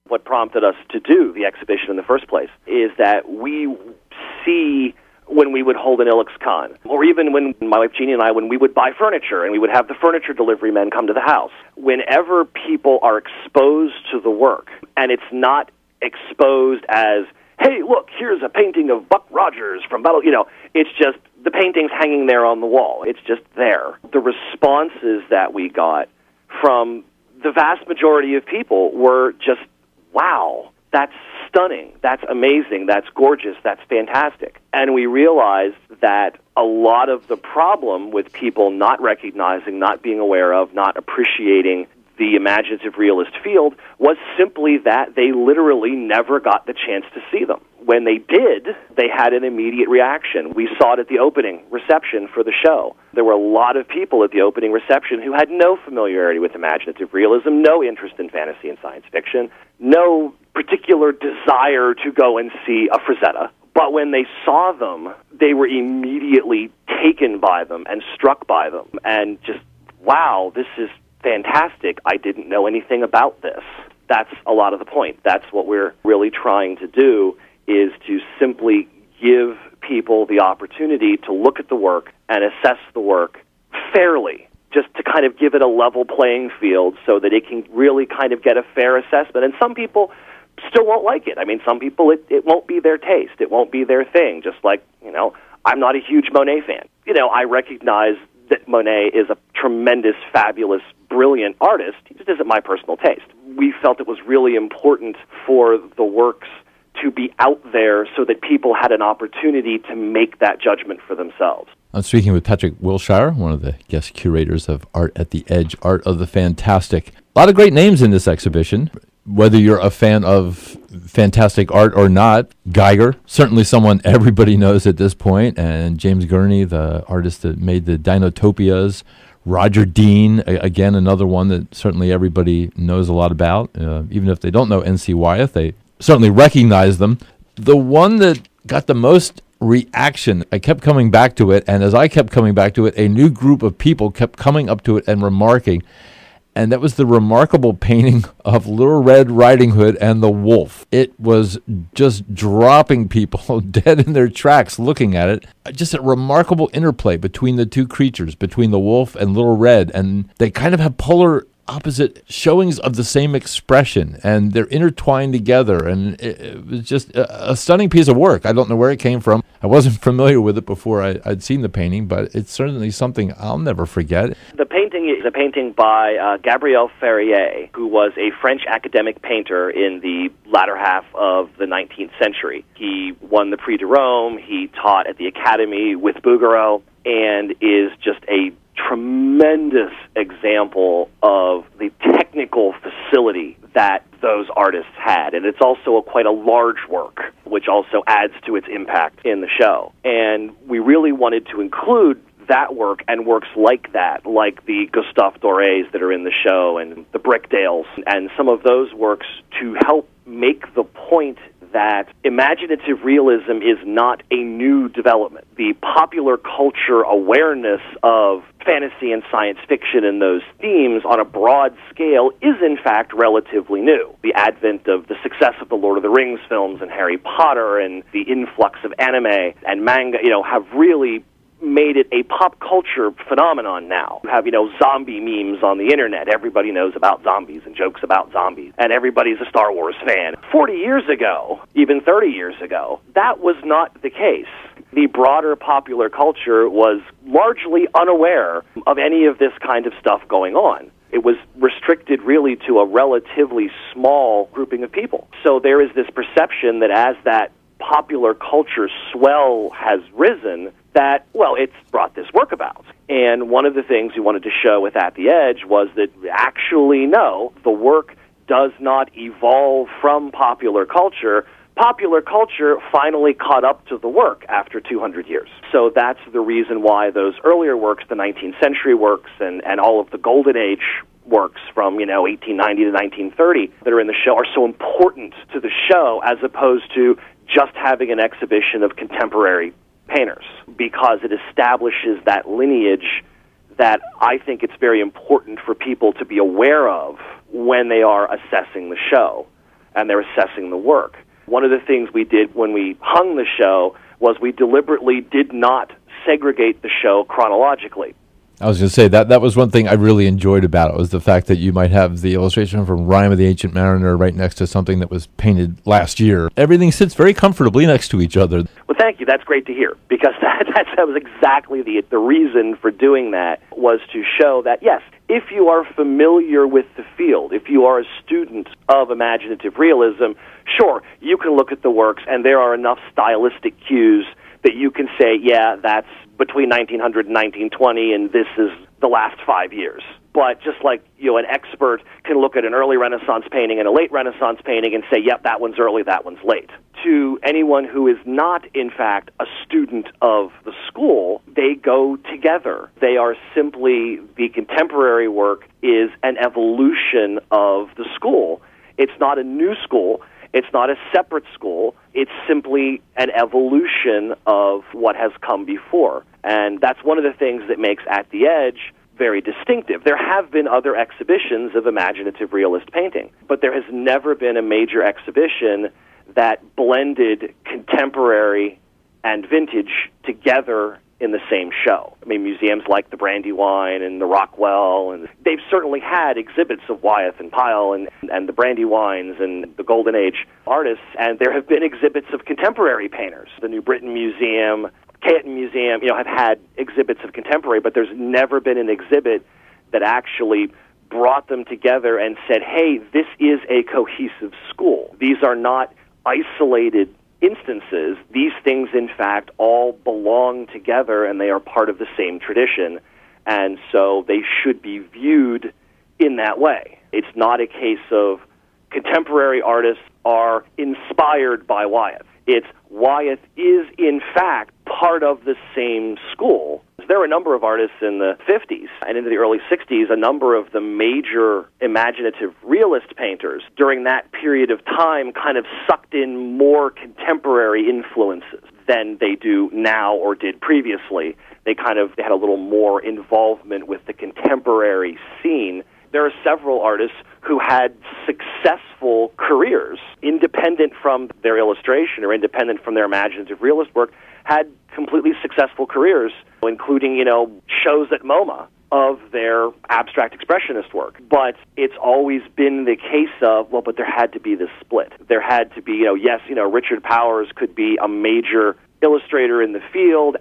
what prompted us to do the exhibition in the first place is that we see when we would hold an Ilix Con, or even when my wife Jeannie and I, when we would buy furniture and we would have the furniture delivery men come to the house, whenever people are exposed to the work, and it's not exposed as, hey, look, here's a painting of Buck Rogers from Battle, it's just the painting's hanging there on the wall. It's just there. The responses that we got from the vast majority of people were just, wow, that's stunning, that's amazing, that's gorgeous, that's fantastic. And we realized that a lot of the problem with people not recognizing, not being aware of, not appreciating the imaginative realist field was simply that they literally never got the chance to see them. When they did, they had an immediate reaction. We saw it at the opening reception for the show. There were a lot of people at the opening reception who had no familiarity with imaginative realism, no interest in fantasy and science fiction, no particular desire to go and see a Frazetta. But when they saw them, they were immediately taken by them and struck by them and just, wow, this is fantastic. I didn't know anything about this. That's a lot of the point. That's what we're really trying to do, is to simply give people the opportunity to look at the work and assess the work fairly, just to kind of give it a level playing field so that it can really kind of get a fair assessment. And some people still won't like it. I mean, some people, it won't be their taste. It won't be their thing. Just like, I'm not a huge Monet fan. I recognize that Monet is a tremendous, fabulous, brilliant artist. It just isn't my personal taste. We felt it was really important for the works to be out there so that people had an opportunity to make that judgment for themselves. I'm speaking with Patrick Wilshire, one of the guest curators of Art at the Edge, Art of the Fantastic. A lot of great names in this exhibition. Whether you're a fan of fantastic art or not, Geiger, certainly someone everybody knows at this point, and James Gurney, the artist that made the Dinotopias, Roger Dean, again, another one that certainly everybody knows a lot about. Even if they don't know N.C. Wyeth, they certainly recognize them. The one that got the most reaction, I kept coming back to it, and as I kept coming back to it, a new group of people kept coming up to it and remarking, and that was the remarkable painting of Little Red Riding Hood and the wolf. It was just dropping people dead in their tracks looking at it. Just a remarkable interplay between the two creatures, between the wolf and Little Red, and they kind of have polar opposite showings of the same expression, and they're intertwined together, and it was just a stunning piece of work. I don't know where it came from. I wasn't familiar with it before I'd seen the painting, but it's certainly something I'll never forget. The painting is a painting by Gabriel Ferrier, who was a French academic painter in the latter half of the 19th century. He won the Prix de Rome, he taught at the Academy with Bouguereau, and is just a tremendous example of the technical facility that those artists had. And it's also quite a large work, which also adds to its impact in the show. And we really wanted to include that work and works like that, like the Gustave Dorés that are in the show and the Brickdales, and some of those works to help make the point that imaginative realism is not a new development. The popular culture awareness of fantasy and science fiction and those themes on a broad scale is in fact relatively new. The advent of the success of the Lord of the Rings films and Harry Potter and the influx of anime and manga, have really made it a pop culture phenomenon now. You have, zombie memes on the internet. Everybody knows about zombies and jokes about zombies, and everybody's a Star Wars fan. 40 years ago, even 30 years ago, that was not the case. The broader popular culture was largely unaware of any of this kind of stuff going on. It was restricted really to a relatively small grouping of people. So there is this perception that as that popular culture swell has risen, that, it's brought this work about. And one of the things we wanted to show with At the Edge was that actually, no, the work does not evolve from popular culture. Popular culture finally caught up to the work after 200 years. So that's the reason why those earlier works, the 19th century works and all of the Golden Age works from, 1890 to 1930 that are in the show are so important to the show as opposed to just having an exhibition of contemporary painters, because it establishes that lineage that I think it's very important for people to be aware of when they are assessing the show. and they're assessing the work. One of the things we did when we hung the show was we deliberately did not segregate the show chronologically. I was going to say that was one thing I really enjoyed about it, was the fact that you might have the illustration from Rime of the Ancient Mariner right next to something that was painted last year. Everything sits very comfortably next to each other. Well, thank you. That's great to hear, because that was exactly the reason for doing that, was to show that, yes, if you are familiar with the field, if you are a student of imaginative realism, sure, you can look at the works and there are enough stylistic cues that you can say, yeah, that's between 1900 and 1920, and this is the last 5 years. But just like an expert can look at an early Renaissance painting and a late Renaissance painting and say, yep, that one's early, that one's late. To anyone who is not, in fact, a student of the school, they go together. They are simply, the contemporary work is an evolution of the school. It's not a new school. It's not a separate school. It's simply an evolution of what has come before. And that's one of the things that makes At the Edge very distinctive. There have been other exhibitions of imaginative realist painting, but there has never been a major exhibition that blended contemporary and vintage together in the same show. I mean, museums like the Brandywine and the Rockwell, and they've certainly had exhibits of Wyeth and Pyle and the Brandywines and the Golden Age artists, and there have been exhibits of contemporary painters. The New Britain Museum, Caton Museum, have had exhibits of contemporary, but there's never been an exhibit that actually brought them together and said, hey, this is a cohesive school. These are not isolated instances. These things, in fact, all belong together, and they are part of the same tradition, and so they should be viewed in that way. It's not a case of contemporary artists are inspired by Wyeth. It's Wyeth is, in fact, part of the same school. There were a number of artists in the 50s and into the early 60s, a number of the major imaginative realist painters during that period of time kind of sucked in more contemporary influences than they do now or did previously. They had a little more involvement with the contemporary scene. There are several artists who had successful careers, independent from their illustration or independent from their imaginative realist work, had completely successful careers, including, shows at MoMA of their abstract expressionist work. But it's always been the case of, but there had to be this split. There had to be, Richard Powers could be a major illustrator in the field